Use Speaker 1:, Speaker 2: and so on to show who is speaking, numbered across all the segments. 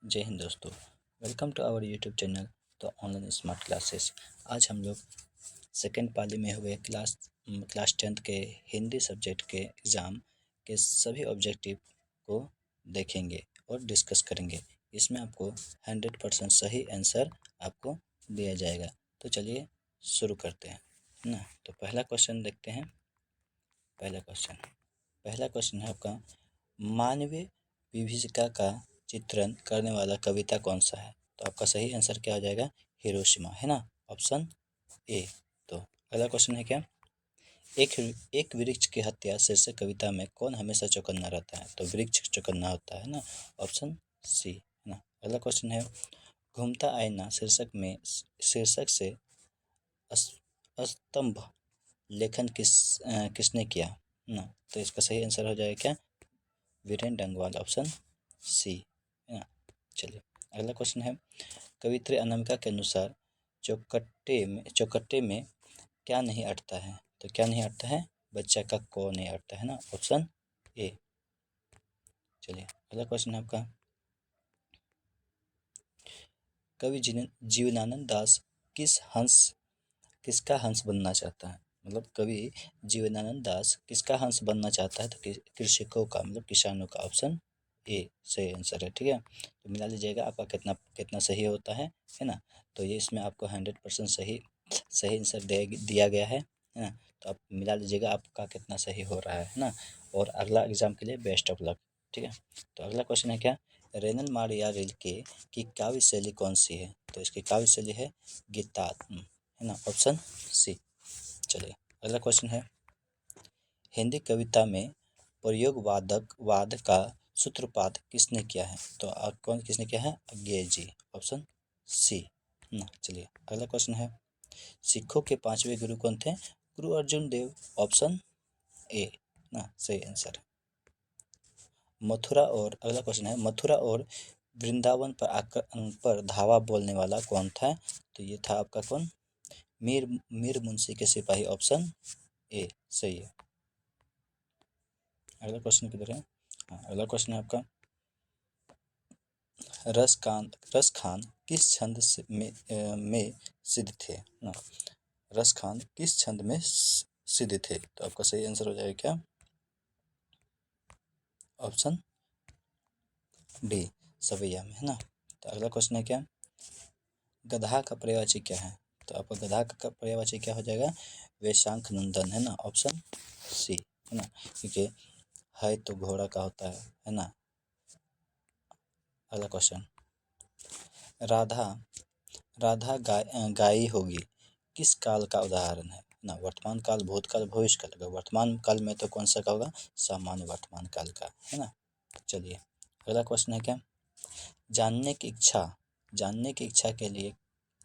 Speaker 1: जय हिंद दोस्तों। Welcome to our YouTube channel to online smart classes. आज हम लोग सेकेंड पाली में हुए क्लास 10th के हिंदी सब्जेक्ट के एग्ज़ाम के सभी ऑब्जेक्टिव को देखेंगे और डिस्कस करेंगे। इसमें आपको 100% सही आंसर आपको दिया जाएगा। तो चलिए शुरू करते हैं ना। तो पहला क्वेश्चन देखते हैं। पहला क्वेश्चन है आपका, मानवीय विभीषिका का चित्रण करने वाला कविता कौन सा है? तो आपका सही आंसर क्या हो जाएगा? हिरोशिमा, है ना, ऑप्शन ए। तो अगला क्वेश्चन है क्या, एक एक वृक्ष की हत्या शीर्षक कविता में कौन हमेशा चौकन्ना रहता है? तो वृक्ष चौकन्ना होता है ना, ऑप्शन सी, है ना। अगला क्वेश्चन है, घूमता आईना शीर्षक से स्तंभ लेखन किसने किया ना? तो इसका सही आंसर हो जाएगा क्या? वीरेंद्र डंगवाल, ऑप्शन सी, है ना। चलिए अगला क्वेश्चन है, कवित्री अनामिका के अनुसार चौकट्टे में क्या नहीं अटता है? तो क्या नहीं अटता है? बच्चा का को नहीं अटता है ना, ऑप्शन ए। चलिए अगला क्वेश्चन है आपका, कवि जीवनानंद दास किसका हंस बनना चाहता है? मतलब कवि जीवनानंद दास किसका हंस बनना चाहता है? तो कृषकों का, मतलब किसानों का, ऑप्शन ए सही आंसर है। ठीक है, तो मिला लीजिएगा आपका कितना कितना सही होता है ना। तो ये इसमें आपको 100% सही सही आंसर दिया गया है ना। तो आप मिला लीजिएगा आपका कितना सही हो रहा है ना। और अगला एग्जाम के लिए बेस्ट ऑफ लक। ठीक है, तो अगला क्वेश्चन है क्या, रेनन मारिया रिल्के की काव्य शैली कौन सी है? तो इसकी काव्य शैली है गीतात्म, है ना, ऑप्शन सी। चलिए अगला क्वेश्चन है, हिंदी कविता में वाद का सूत्रपात किसने किया है? तो कौन किसने किया है? अज्ञे जी, ऑप्शन सी ना। चलिए अगला क्वेश्चन है, सिखों के पांचवें गुरु कौन थे? गुरु अर्जुन देव, ऑप्शन ए ना, सही आंसर है। अगला क्वेश्चन है, मथुरा और वृंदावन पर धावा बोलने वाला कौन था? तो ये था आपका कौन? मीर मुंशी के सिपाही, ऑप्शन ए सही है। अगला क्वेश्चन किधर है? हाँ, अगला क्वेश्चन है आपका, रस खान किस छंद में सिद्ध थे ना? रस खान किस छंद में सिद्ध थे? तो आपका सही आंसर हो जाएगा क्या? ऑप्शन डी, सवैया में, है ना। तो अगला क्वेश्चन है क्या, गधा का पर्यायवाची क्या है? तो आपका गधा का पर्यायवाची क्या हो जाएगा? वेशांख नंदन, है ना, ऑप्शन सी, है ना, क्योंकि है तो घोड़ा का होता है ना। अगला क्वेश्चन, राधा राधा गायी होगी किस काल का उदाहरण है ना? वर्तमान काल, भूतकाल, भविष्य काल। अगर वर्तमान काल में तो कौन सा का होगा? सामान्य वर्तमान काल का, है ना। चलिए अगला क्वेश्चन है क्या, जानने की इच्छा के लिए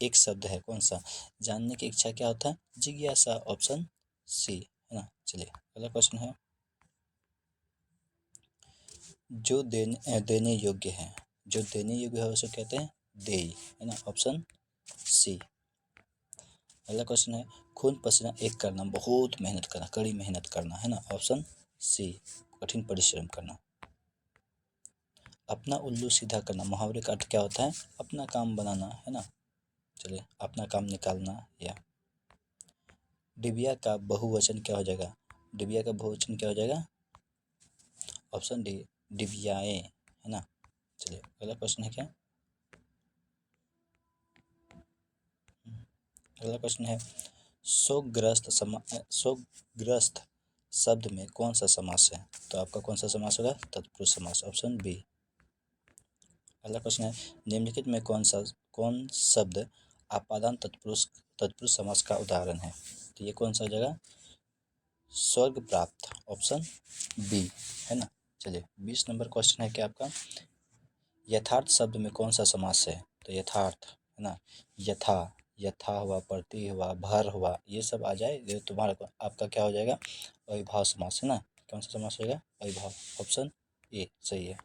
Speaker 1: एक शब्द है, कौन सा? जानने की इच्छा क्या होता है? जिज्ञासा, ऑप्शन सी, है ना। चलिए अगला क्वेश्चन है, देने योग्य है, जो देने योग्य है उसे कहते हैं देयी, है ना, ऑप्शन सी। अगला क्वेश्चन है, खून पसीना एक करना, बहुत मेहनत करना, कड़ी मेहनत करना, है ना, ऑप्शन सी, कठिन परिश्रम करना। अपना उल्लू सीधा करना, मुहावरे का अर्थ क्या होता है? अपना काम बनाना, है ना। चलिए अपना काम निकालना। या डिबिया का बहुवचन क्या हो जाएगा? डिबिया का बहुवचन क्या हो जाएगा? ऑप्शन डी, डिबियाएं, है ना। चलिए अगला क्वेश्चन है क्या, अगला क्वेश्चन है, शोकग्रस्त शब्द में कौन सा समास है? तो आपका कौन सा समास होगा? तत्पुरुष समास, ऑप्शन बी। अगला क्वेश्चन है, निम्नलिखित में कौन शब्द आपादान तत्पुरुष समास का उदाहरण है? तो ये कौन सा जगह? स्वर्ग प्राप्त, ऑप्शन बी, है ना। चलिए 20 नंबर क्वेश्चन है क्या आपका, यथार्थ शब्द में कौन सा समास है? तो यथार्थ, है ना, यथा यथा हुआ, प्रति हुआ, भर हुआ, ये सब आ जाए ये तुम्हारा आपका क्या हो जाएगा? अविभाव समास, है ना। कौन सा समास होगा? अविभाव, ऑप्शन ए सही है।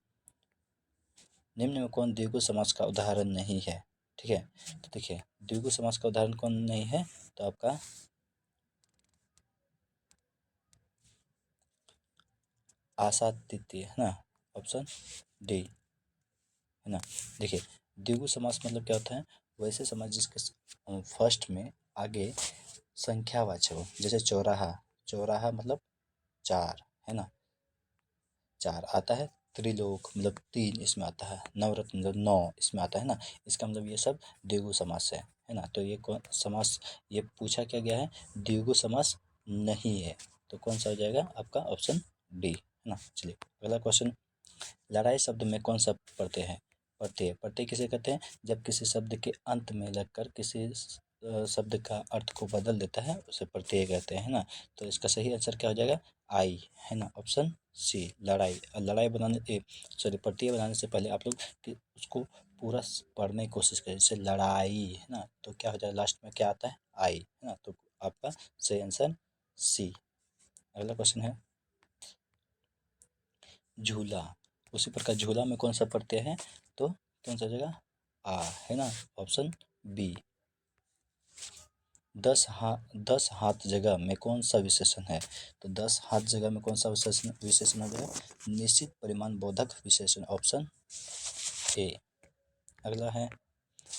Speaker 1: निम्न में कौन द्विगु समास का उदाहरण नहीं है? ठीक है, तो देखिए द्विगु समास का उदाहरण कौन नहीं है? तो आपका आशातीत, है ना, ऑप्शन डी। है ना। देखिए द्विगु समास मतलब क्या होता है, वैसे समास जिसके फर्स्ट में आगे संख्यावाचक हो, जैसे चौराहा, चौराहा मतलब चार, है ना, चार आता है। त्रिलोक मतलब तीन इसमें आता है। नवरत्न मतलब नौ इसमें आता है ना। इसका मतलब ये सब द्विगु समास है ना। तो ये कौन समास, ये पूछा क्या गया है, द्विगु समास नहीं है। तो कौन सा हो जाएगा आपका ऑप्शन डी, है ना। चलिए अगला क्वेश्चन, लड़ाई शब्द में कौन सा प्रत्यय है, प्रत्यय, प्रत्यय किसे कहते हैं, जब किसी शब्द के अंत में लगकर किसी शब्द का अर्थ को बदल देता है उसे प्रत्यय कहते हैं ना। तो इसका सही आंसर क्या हो जाएगा, आई, है ना, ऑप्शन सी लड़ाई। और लड़ाई बनाने सॉरी प्रत्यय बनाने से पहले आप लोग कि उसको पूरा पढ़ने की कोशिश करें, जैसे लड़ाई, है ना, तो क्या हो जाएगा लास्ट में क्या आता है, आई, है ना। तो आपका सही आंसर सी। अगला क्वेश्चन है झूला, उसी प्रकार झूला में कौन सा प्रत्यय है, तो कौन सा हो जाएगा, आ, है ना, ऑप्शन बी। 10 हाथ जगह में कौन सा विशेषण है, तो 10 हाथ जगह में कौन सा विशेषण हो जाएगा, निश्चित परिमाण बोधक विशेषण, ऑप्शन ए। अगला है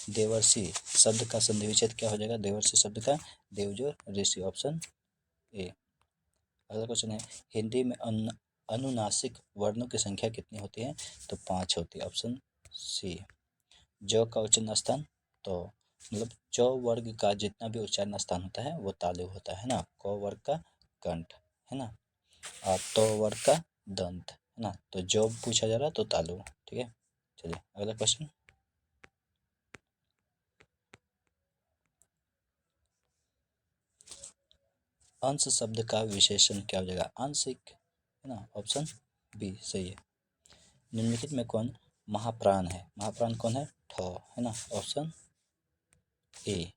Speaker 1: देवर्षि शब्द का संधि विच्छेद क्या हो जाएगा, देवर्षि शब्द का देवजो ऋषि, ऑप्शन ए। अगला क्वेश्चन है हिंदी में अनुनासिक वर्णों की संख्या कितनी होती है, तो 5 होती है, ऑप्शन सी। ज का उच्चारण स्थान, तो मतलब च वर्ग का जितना भी उच्चारण स्थान होता है वो तालु होता है ना। क वर्ग का कंठ, है ना, और तो वर्ग का दंत, है ना। तो जो पूछा जा रहा है तो तालु, ठीक है। चलिए अगला क्वेश्चन, अंश शब्द का विशेषण क्या हो जाएगा, आंशिक, है ना, ऑप्शन बी सही है। निम्नलिखित में कौन महाप्राण है, महाप्राण कौन है, ठ, है ना, ऑप्शन ए।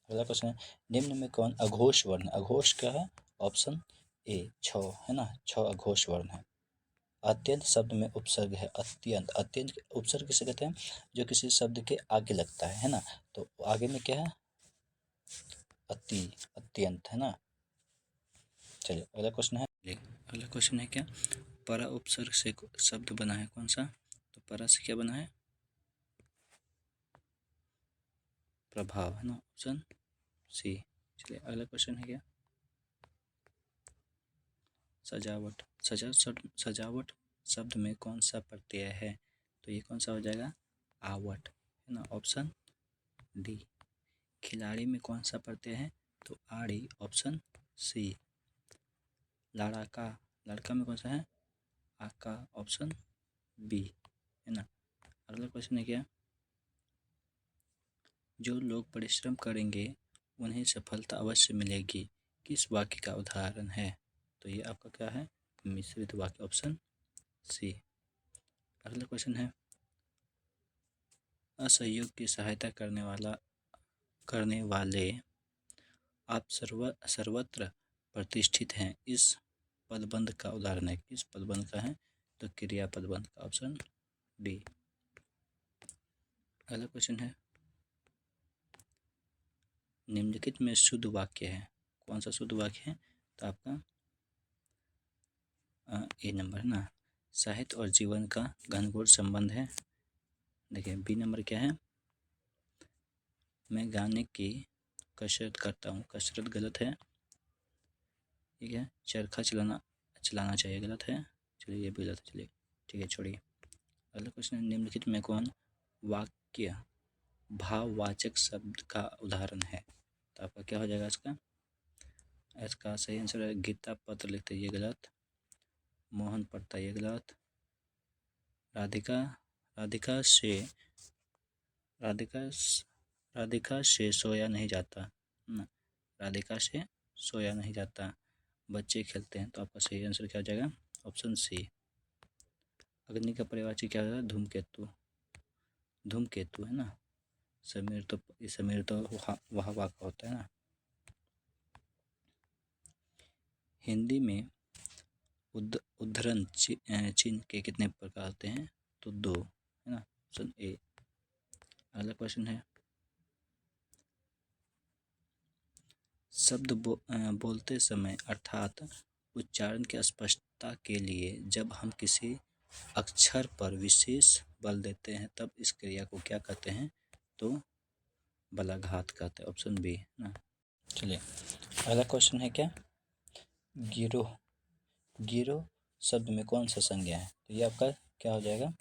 Speaker 1: अगला क्वेश्चन है निम्न में कौन अघोष वर्ण, अघोष क्या है, ऑप्शन ए छ, है ना, छ अघोष वर्ण है। अत्यंत शब्द में उपसर्ग है, अत्यंत, अत्यंत उपसर्ग किसे कहते हैं, जो किसी शब्द के आगे लगता है ना। तो आगे में क्या है, अति, अत्यंत, है ना। चलिए अगला क्वेश्चन है, अगला क्वेश्चन है क्या, परा उपसर्ग से शब्द बना है कौन सा, तो परा से क्या बना है, प्रभाव, है ना, ऑप्शन सी। चलिए अगला क्वेश्चन है क्या, सजावट, सजावट शब्द में कौन सा प्रत्यय है, तो ये कौन सा हो जाएगा, आवट, है ना, ऑप्शन डी। खिलाड़ी में कौन सा प्रत्यय है, तो आड़ी, ऑप्शन सी। लड़ाका, लड़का में कौन सा है, आका, ऑप्शन बी, है ना। अगला क्वेश्चन है क्या, जो लोग परिश्रम करेंगे उन्हें सफलता अवश्य मिलेगी, किस वाक्य का उदाहरण है, तो ये आपका क्या है, मिश्रित वाक्य, ऑप्शन सी। अगला क्वेश्चन है असहयोग की सहायता करने वाले आप सर्वत्र प्रतिष्ठित हैं, इस पदबंध का उदाहरण है, किस पदबंध का है, तो क्रिया पदबंध का, ऑप्शन डी। अगला क्वेश्चन है निम्नलिखित में शुद्ध वाक्य है, कौन सा शुद्ध वाक्य है, तो आपका ए नंबर, है ना, साहित्य और जीवन का घनघोर संबंध है। देखिए बी नंबर क्या है, मैं गाने की कसरत करता हूँ, कसरत गलत है, ठीक है। चरखा चलाना चाहिए, गलत है, चलिए ये भी गलत है, चलिए ठीक है छोड़िए। अगला क्वेश्चन है निम्नलिखित में कौन वाक्य भाववाचक शब्द का उदाहरण है, तो आपका क्या हो जाएगा इसका, इसका सही आंसर है गीता पत्र लिखते, ये गलत। मोहन पढ़ता, ये गलत। राधिका, राधिका से राधिका राधिका से सोया नहीं जाता ना, राधिका से सोया नहीं जाता, बच्चे खेलते हैं, तो आपका सही आंसर क्या हो जाएगा, ऑप्शन सी। अग्नि का पर्यायवाची क्या होगा, धूमकेतु, धूमकेतु, है ना। समीर तो वह का होता है ना। हिंदी में उद्धरण चिन्ह के कितने प्रकार होते हैं, तो 2, है ना, ऑप्शन ए। अगला क्वेश्चन है शब्द बोलते समय अर्थात उच्चारण की स्पष्टता के लिए जब हम किसी अक्षर पर विशेष बल देते हैं तब इस क्रिया को क्या कहते हैं? तो बलाघात कहते हैं, ऑप्शन बी ना। चलिए अगला क्वेश्चन है क्या? गिरोह। गिरोह शब्द में कौन सा संज्ञा है? तो ये आपका क्या हो जाएगा?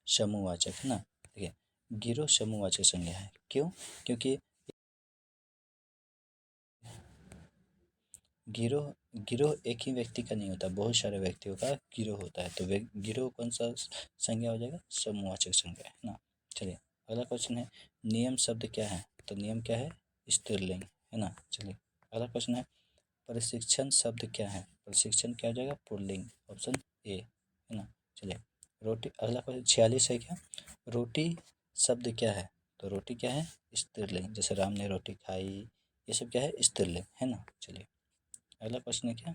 Speaker 1: समूहवाचक है ना। देखिए गिरोह समूहवाचक संज्ञा है। क्यों? क्योंकि गिरोह गिरोह एक ही व्यक्ति का नहीं होता, बहुत सारे व्यक्तियों का गिरोह होता है। तो गिरोह कौन सा संज्ञा हो जाएगा? समूहवाचक संज्ञा है ना। चलिए अगला क्वेश्चन है नियम शब्द क्या है? तो नियम क्या है? स्त्रीलिंग है ना। चलिए अगला क्वेश्चन है प्रशिक्षण शब्द क्या है? प्रशिक्षण क्या हो जाएगा? पुल्लिंग, ऑप्शन ए है ना। चलिए रोटी, अगला क्वेश्चन 46 है क्या? रोटी शब्द क्या है? तो रोटी क्या है? स्त्रीलिंग, जैसे राम ने रोटी खाई, ये सब क्या है? स्त्रीलिंग है ना। चलिए अगला क्वेश्चन है क्या?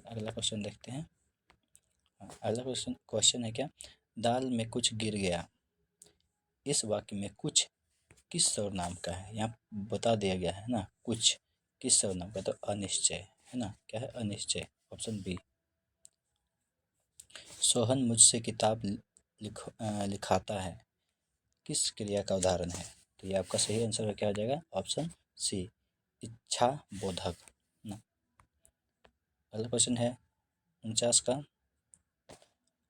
Speaker 1: अगला क्वेश्चन देखते हैं। अगला क्वेश्चन है क्या? दाल में कुछ गिर गया, इस वाक्य में कुछ किस सर्वनाम का है? यहाँ बता दिया गया है ना, कुछ किस सर्वनाम का? तो अनिश्चय है ना। क्या है? Anishchay, option B. सोहन मुझसे किताब लिखाता है, किस क्रिया का उदाहरण है? तो ये आपका सही आंसर क्या हो जाएगा? ऑप्शन सी, इच्छा बोधक ना। अगला क्वेश्चन है 49 का,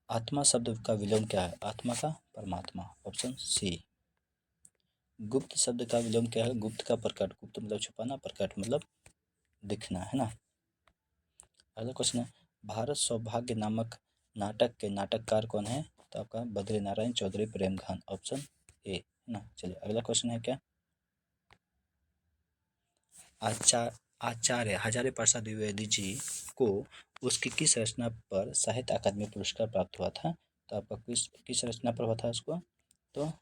Speaker 1: आत्मा शब्द का विलोम क्या है? आत्मा का परमात्मा, ऑप्शन सी। गुप्त शब्द का विलोम क्या है? गुप्त का प्रकट, गुप्त मतलब छुपाना, प्रकट मतलब दिखना है ना। अगला क्वेश्चन है भारत सौभाग्य नामक नाटक के नाटककार कौन है? तो आपका बद्री नारायण चौधरी प्रेमघन, ऑप्शन ए है ना। चलिए अगला क्वेश्चन है क्या? आचार्य हजारी प्रसाद द्विवेदी जी को उसकी किस रचना पर साहित्य अकादमी पुरस्कार प्राप्त हुआ था? तो आपका किस रचना पर हुआ था उसको? तो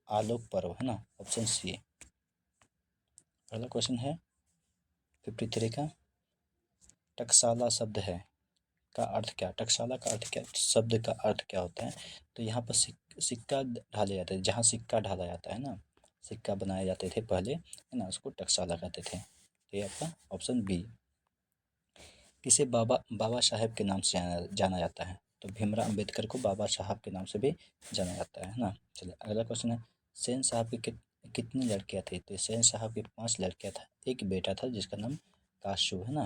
Speaker 1: आलोक पर्व है ना, ऑप्शन सी। अगला क्वेश्चन है 53 का, टकसाला शब्द है का अर्थ क्या? टकसाला का अर्थ क्या? शब्द का अर्थ क्या होता है? तो यहाँ पर सिक्का ढाले जाते हैं, जहाँ सिक्का ढाला जाता है ना, सिक्का बनाए जाते थे पहले है ना, उसको टकसाला कहते थे। तो ये आपका ऑप्शन बी। किसे बाबा बाबा साहेब के नाम से जाना जाता है? तो भीमराव अम्बेडकर को बाबा साहब के नाम से भी जाना जाता है ना। चलिए अगला क्वेश्चन है सेन साहब की कितनी लड़कियां थी? तो सेन साहब की 5 लड़कियां था, एक बेटा था जिसका नाम काशू है ना,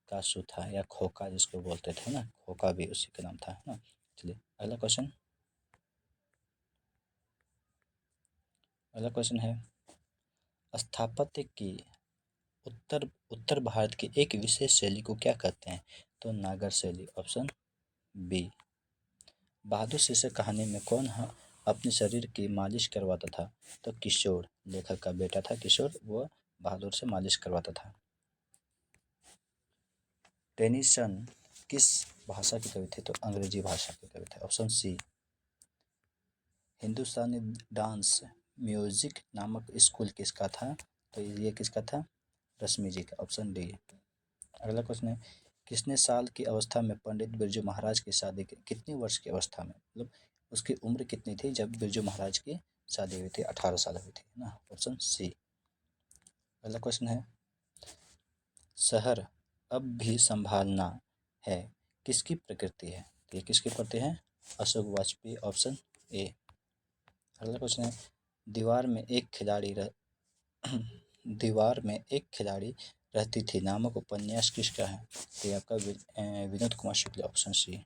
Speaker 1: काशू था, या खोका जिसको बोलते थे ना, खोका भी उसी का नाम था है ना। चलिए अगला क्वेश्चन, अगला क्वेश्चन है स्थापत्य की उत्तर उत्तर भारत की एक विशेष शैली को क्या कहते हैं? तो नागर शैली, ऑप्शन बी। बहादुर शीर्षक कहानी में कौन अपने शरीर की मालिश करवाता था? तो किशोर, लेखक का बेटा था किशोर, वो बहादुर से मालिश करवाता था। टेनिसन किस भाषा के कवि थे? तो अंग्रेजी भाषा के कवि थे, ऑप्शन सी। हिंदुस्तानी डांस म्यूजिक नामक स्कूल किसका था? तो ये किसका था? रश्मि जी का, ऑप्शन डी। अगला क्वेश्चन है किसने साल की अवस्था में पंडित बिरजू महाराज की शादी की? कितनी वर्ष की अवस्था में, मतलब उसकी उम्र कितनी थी जब बिरजू महाराज की शादी हुई थी? 18 साल हुई थी ना, ऑप्शन सी। अगला क्वेश्चन है शहर अब भी संभालना है किसकी प्रकृति है? तो ये किसके प्रति है? Ashok Vajpayee, option A. अगला क्वेश्चन है दीवार में एक खिलाड़ी दीवार में एक खिलाड़ी रहती थी नामक उपन्यास किसका है? तो ये आपका विनोद कुमार शुक्ल, ऑप्शन सी।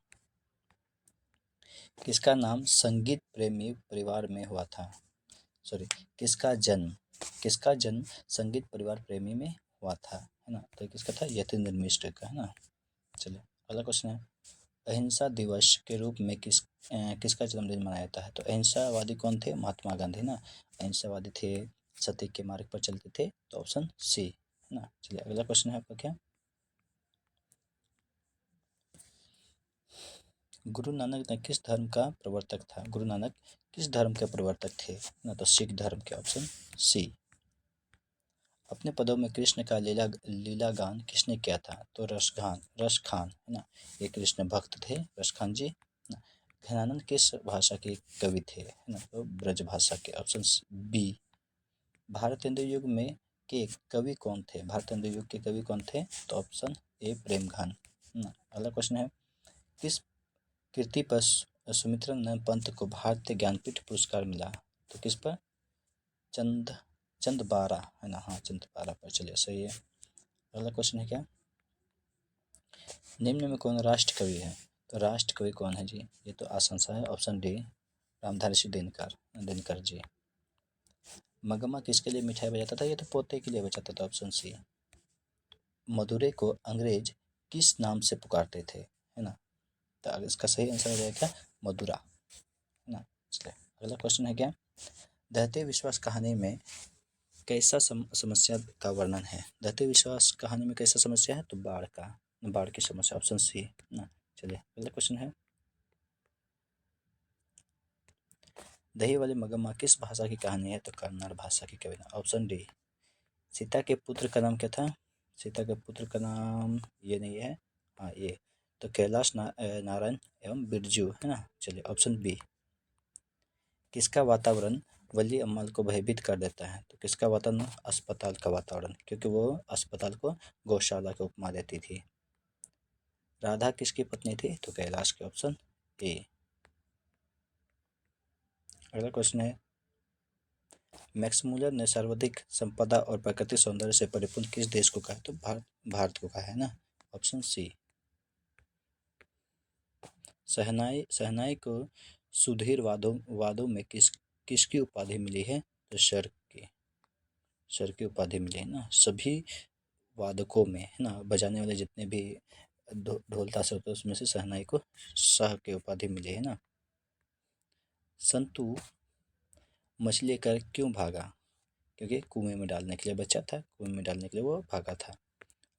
Speaker 1: किसका नाम संगीत प्रेमी परिवार में हुआ था? सॉरी, किसका जन्म संगीत परिवार प्रेमी में हुआ था है ना। तो किसका था? यतीन्द्र मिश्र का है ना। चलिए अगला क्वेश्चन है अहिंसा दिवस के रूप में किसका जन्मदिन मनाया जाता है? तो अहिंसावादी कौन थे? महात्मा गांधी ना, अहिंसावादी थे, सत्य के मार्ग पर चलते थे, तो ऑप्शन सी है ना। चलिए अगला क्वेश्चन है आपका क्या, गुरु नानक ने किस धर्म का प्रवर्तक था? गुरु नानक किस धर्म के प्रवर्तक थे ना? तो सिख धर्म के, ऑप्शन सी। अपने पदों में कृष्ण का लीला गान किसने किया था? तो रस खान है ना, ये कृष्ण भक्त थे रस खान जी ना। घनानंद किस भाषा के कवि थे है ना? तो ब्रज भाषा के, ऑप्शन बी। भारतेंदु युग में के कवि कौन थे? भारतेंदु युग के कवि कौन थे? तो ऑप्शन ए प्रेमघन। ना। अगला क्वेश्चन है, किस कृति पर सुमित्रा नंदन पंत को भारतीय ज्ञानपीठ पुरस्कार मिला? तो किस पर? चंद चंदबारा है ना, हाँ चंदबारा पर। चलिए सही है। अगला क्वेश्चन है क्या, निम्न में कौन राष्ट्र कवि है? तो राष्ट्र कवि कौन है जी? ये तो आसान सा है, ऑप्शन डी रामधारी दिनकर दिनकर जी। मगमा किसके लिए मिठाई बजाता था? ये तो पोते के लिए बजाता था, ऑप्शन सी। मदुरै को अंग्रेज किस नाम से पुकारते थे? है ना, तो इसका सही आंसर हो जाएगा क्या? मदुरा, है ना। चलिए अगला क्वेश्चन है क्या, दैत्य विश्वास कहानी में कैसा समस्या का वर्णन है? दैत्य विश्वास कहानी में कैसा समस्या है? तो बाढ़ की समस्या, ऑप्शन सी ना। चलिए अगला क्वेश्चन है, दही वाली मगम्मा किस भाषा की कहानी है? तो कन्नड़ भाषा की कविता, ऑप्शन डी। सीता के पुत्र का नाम क्या था? सीता के पुत्र का नाम ये नहीं है, हाँ ये तो कैलाश नारायण एवं बिरजू, है ना। चलिए ऑप्शन बी। किसका वातावरण वली अम्मल को भयभीत कर देता है? तो किसका वातावरण? अस्पताल का वातावरण, क्योंकि वो अस्पताल को गौशाला की उपमा देती थी। राधा किसकी पत्नी थी? तो कैलाश के, ऑप्शन ए। अगला क्वेश्चन है, मैक्स मूलर ने सर्वाधिक संपदा और प्राकृतिक सौंदर्य से परिपूर्ण किस देश को कहा? तो भारत को कहा, है ना, ऑप्शन सी। शहनाई को सुधीर वादों में किसकी उपाधि मिली है? तो शर की उपाधि मिली है ना। सभी वादकों में, है ना, बजाने वाले जितने भी ढोल ताशे होते हैं उसमें से शहनाई को शाह की उपाधि मिली है ना। संतु मछली कर क्यों भागा? क्योंकि कुएं में डालने के लिए बचा था, कुएं में डालने के लिए वो भागा था।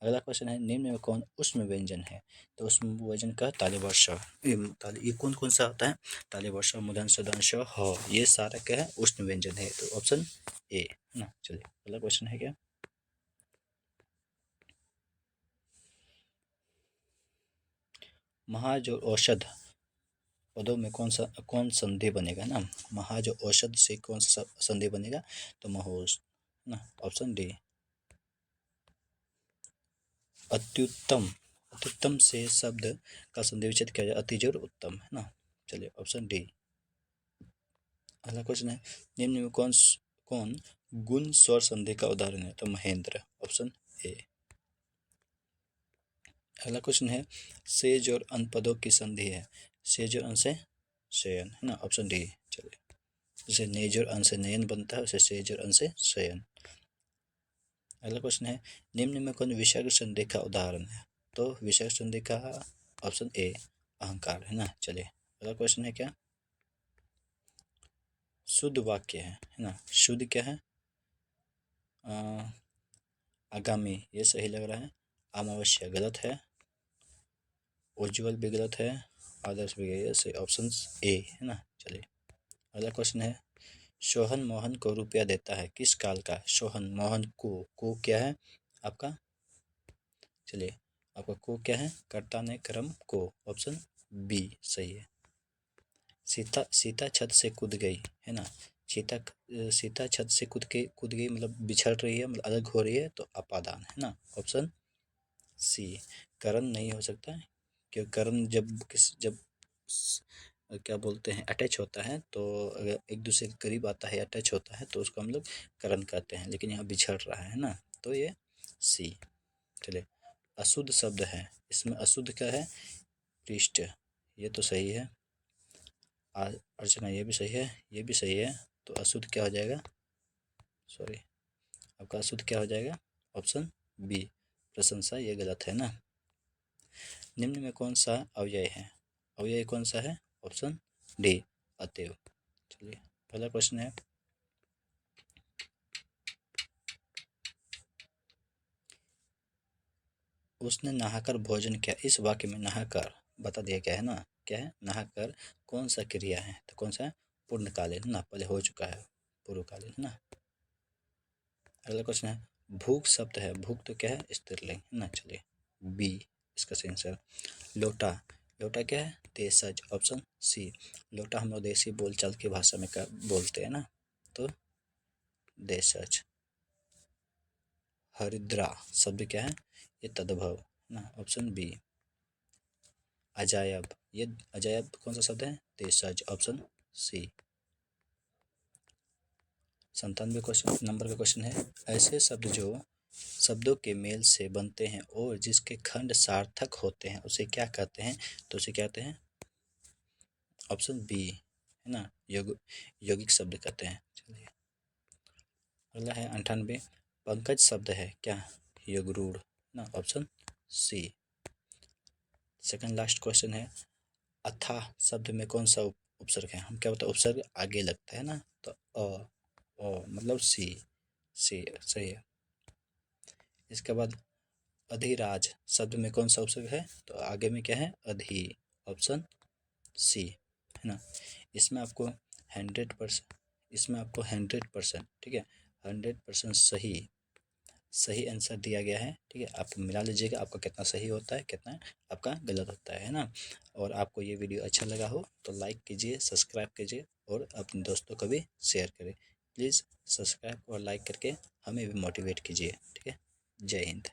Speaker 1: अगला क्वेश्चन है, निम्न में कौन उष्म व्यंजन है? तो उष्म व्यंजन का तालिवर्ष, ये कौन कौन सा होता है? तालिवर्ष, मुदन, सदंश, ह, ये सारा क्या है? उष्ण व्यंजन है, तो ऑप्शन ए, है ना। चलिए अगला क्वेश्चन है क्या, महाज और औषध पदों में कौन संधि बनेगा ना? महाज और औषध से कौन सा संधि बनेगा? तो महोष, है ना, ऑप्शन डी। अत्युत्तम अत्युत्तम से शब्द का संधि विच्छेद किया जाए, अतिजोर उत्तम, है ना। चलिए ऑप्शन डी। अगला क्वेश्चन है, निम्न में कौन गुण स्वर संधि का उदाहरण है? तो महेंद्र, ऑप्शन ए। अगला क्वेश्चन है, सेज और अन पदों की संधि है, सेज और अन से शयन, है ना, ऑप्शन डी। चलिए, जैसे नेज और अन से नयन बनता है उसे सेज और अन से शयन। अगला क्वेश्चन है, निम्न में कौन विसर्ग संधि का उदाहरण है? तो विसर्ग संधि का ऑप्शन ए अहंकार, है ना। चलिए अगला क्वेश्चन है क्या, शुद्ध वाक्य है ना। शुद्ध क्या है? आगामी ये सही लग रहा है, अमावस्या गलत है, उज्ज्वल भी गलत है, आदर्श भी है, सही ऑप्शन ए, है ना। चलिए अगला क्वेश्चन है, सोहन मोहन को रुपया देता है, किस काल का? सोहन मोहन को क्या है आपका? चलिए आपका को क्या है? कर्ता ने क्रम को, ऑप्शन बी सही है। सीता छत से कूद गई, है ना। सीता सीता छत से कूद गई मतलब बिछड़ रही है, मतलब अलग हो रही है, तो अपादान, है ना, ऑप्शन सी। करण नहीं हो सकता है, क्योंकि करण क्या बोलते हैं, अटैच होता है, तो अगर एक दूसरे के करीब आता है, अटैच होता है, तो उसको हम लोग करण कहते हैं, लेकिन यहाँ बिछड़ रहा है ना, तो ये सी। चलिए अशुद्ध शब्द है, इसमें अशुद्ध क्या है? पृष्ठ, ये तो सही है। अर्चना ये भी सही है, ये भी सही है, तो अशुद्ध क्या हो जाएगा? सॉरी, आपका अशुद्ध क्या हो जाएगा? ऑप्शन बी प्रशंसा, ये गलत है ना। निम्न में कौन सा अव्यय है? अव्यय कौन सा है? ऑप्शन डी अतएव। चलिए पहला क्वेश्चन है, उसने नहाकर भोजन किया, इस वाक्य में नहाकर बता दिया क्या है ना, क्या है नहाकर, कौन सा क्रिया है? तो कौन सा है? पूर्णकालीन ना, पहले हो चुका है, पूर्वकालीन ना। अगला क्वेश्चन है, भूख शब्द है, भूख तो क्या है? स्त्रीलिंग, है ना। चलिए बी इसका सही आंसर। लोटा, लोटा क्या है? देशज, ऑप्शन सी। लोटा हम लोग देसी बोलचाल की भाषा में बोलते हैं ना, तो देशज। हरिद्रा शब्द क्या है? ये तद्भव, ना, ऑप्शन बी। अजायब, ये अजायब कौन सा शब्द है? देशज, ऑप्शन सी। 97 क्वेश्चन नंबर का क्वेश्चन है, ऐसे शब्द जो शब्दों के मेल से बनते हैं और जिसके खंड सार्थक होते हैं उसे क्या कहते हैं? तो उसे क्या कहते हैं? ऑप्शन बी है ना, यौगिक शब्द कहते हैं। चलिए अगला है 98, पंकज शब्द है क्या? युगरूढ़ ना, option C. Second last question है, अथाह शब्द में कौन सा उपसर्ग है? हम क्या होता है, उपसर्ग आगे लगता है ना, तो मतलब सी, सी सही है। इसके बाद अधिराज शब्द में कौन सा उपसर्ग है? तो आगे में क्या है? अधि, ऑप्शन सी है ना। इसमें आपको 100%, इसमें आपको 100%, ठीक है, 100% सही सही आंसर दिया गया है, ठीक है। आप मिला लीजिएगा आपका कितना सही होता है, कितना आपका गलत होता है ना। और आपको ये वीडियो अच्छा लगा हो तो लाइक कीजिए, सब्सक्राइब कीजिए और अपने दोस्तों को भी शेयर करें। प्लीज़ सब्सक्राइब और लाइक करके हमें भी मोटिवेट कीजिए, ठीक है। जय हिंद।